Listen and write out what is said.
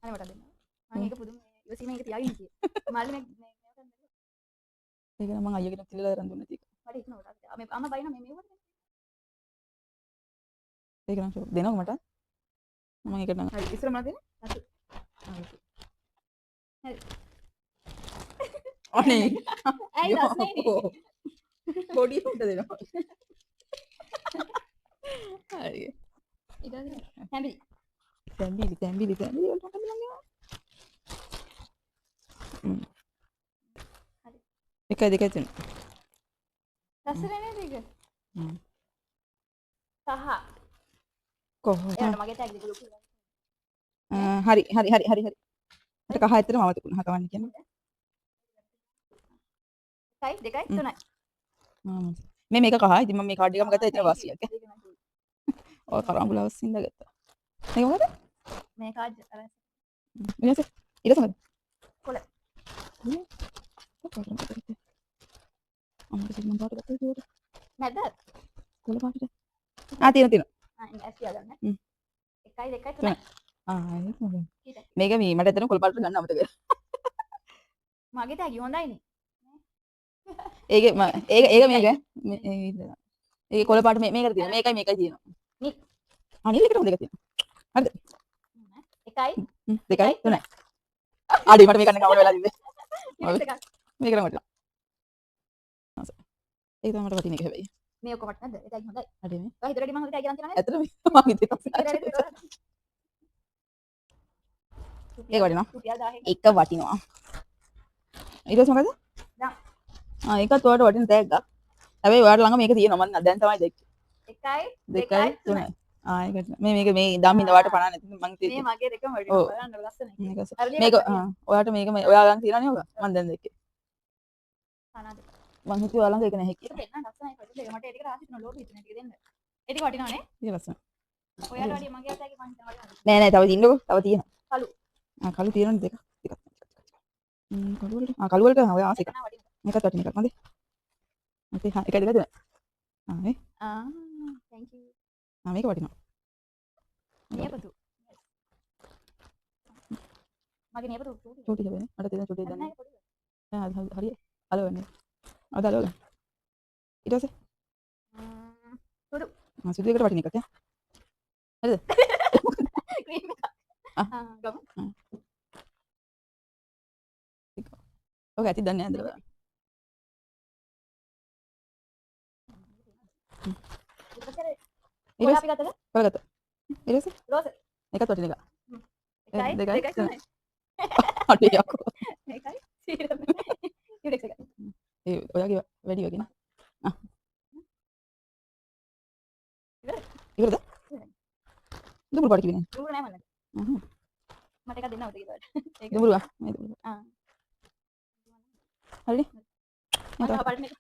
අනේ මට දෙන්න. මම ඒක පුදුම ඉවසීමෙන් ඒක තියාගෙන හිටියේ. මල්ලි මේ ඒක නම් මං අයියගෙන් කිල්ලලා අරන් දුන්නා ටික. මට හිතුණා උඩට. මේ අම්මා බයින මේ මෙව්වට. ඒක නම් ෂෝ දෙනව මට. මම ඒකට නම් හරි ඉස්සර මොනවද දෙන්නේ? රතු. හරි. අනේ ඇයි රස්නේ? බොඩි උඩ දෙනවා. හරි. ඊට පස්සේ හැඹි. තැඹිලි වලට මට දෙනවා. හරි. 1 2 3. ලස්සන නේද ඒක? හ්ම්. සහ කොහොමද? එයාට මගේ ටැග් එක ලොකු. හරි. මට කහ ඇත්තටම මම තිබුණා. කවන්න කියන්නේ. 1 2 3යි. මේක කහ. ඉතින් මම මේ කාඩ් එකම ගත්තා. එතන වාසියක්. ඔය කරාඹුලාවස් හින්දා ගත්තා. මේක මොකද? මේ කාඩ් අර ඊට මොකද? කොළ. අම්මට සිග්මන් පාට ගත්තා ඒකට. නැද්ද? කොළ පාටට. තියෙනවා. ඇස් තියාගන්න. හ්ම්. 1 2 3යි. ඒක මොකද? ඊට. මේක මේ මට එතන කොළ පාටට ගන්න අමතක වෙලා. මගේ ටැග් හොඳයිනේ. ඒක මේක. ඒක කොළ පාට මේකට තියෙනවා. මේකයි තියෙනවා. නිල්. අනිල් එකට දෙක තියෙනවා. හරිද? 1 2 3යි. අඩි මට මේක ගන්න කවර වෙලා තිබ්බේ. මේක නම් වටිනවා. ඒක තමයි මට වටින එක හැබැයි. මේ ඔක්කොම නැද්ද? ඒ ටැග් හොඳයි. අඩි මේ. ඔය හිතරේදී මම හොඳ ටැග් ගන්න තියනවා නේද? ඇත්තටම මම හිතේ ඒක වටිනවා. රුපියල් 1000ක. එක වටිනවා. ඊට පස්සේ මොකද? දැන් ඒකත් ඔයාලට වටින තෑග්ගක්. හැබැයි ඔයාලට ළඟ මේක තියෙනවා. මම දැන් තමයි දැක්කේ. 1 2 3යි. ඒකට මේ දම් හින්දා ඔයාලට පණ නැති මං මේ තියෙන්නේ. මගේ දෙකම වටිනවා. බලන්න ලස්සනයි. මේක ඔයාලට මේක ඔයා ළඟ තියෙනවනේ ඔක. මම දැන් දැක්කේ. කනද? මං හිතුවා ඔයා ළඟ ඒක නැහැ ඒක කියලා. පෙන්නන්න ලස්සනයි පොඩි දෙක. මට ඒ ටික රාසි තුන ලෝභ හිතුනේ ටික දෙන්න. ඒ ටික වටිනවනේ. ඒක ලස්සන. ඔයාලට වැඩිය මගේ අතේ මං හිතනවා වටිනවා. නෑ තව තියෙන්නකෝ. තව තියෙනවා. කළු. කළු තියෙනවනේ දෙකක්. කළු වලට. කළු වලට ඔය ආස එක. ඒක නා වටිනවා. මේකත් වටින එකක් මන්ද? අපි එකයි දෙකයි තුනයි. මේ thank you. මේක වටිනවා. නියපොතු. මගේ නියපොතු චූටි හැබැයි මට තියෙන චූටි දන්නේ. නැහැ පොඩි. හරි. අලවන්නේ. අද අලවගන්න. ඊට පස්සේ සුදු. සුදු එකට වටින එකක් ඈ. හරිද? ක්‍රීම් එක. ගමු. ඔක ඇති දන්නේ නැහැ අදලා. ඔයා අපි ගත්තද? ඔයාගත්ත. ඊට පස්සේ රෝස. එකත් වටින එක. 1 2 3යි. අඩේ යකෝ. මේකයි. සීරම. යුඩෙක්ස් එකයි. ඒ ඔයාගේ වැඩි වගේ නේ. ඉවරද? දුඹුරු පාට කිව්වේ නේ. දුර නෑ මල්ලට. හ්ම්. මට එකක් දෙන්නවද කියලා. ඒක. දුඹුරුවා. මේ දුඹුරු. ආ. හරිනේ. මම පාට මේක.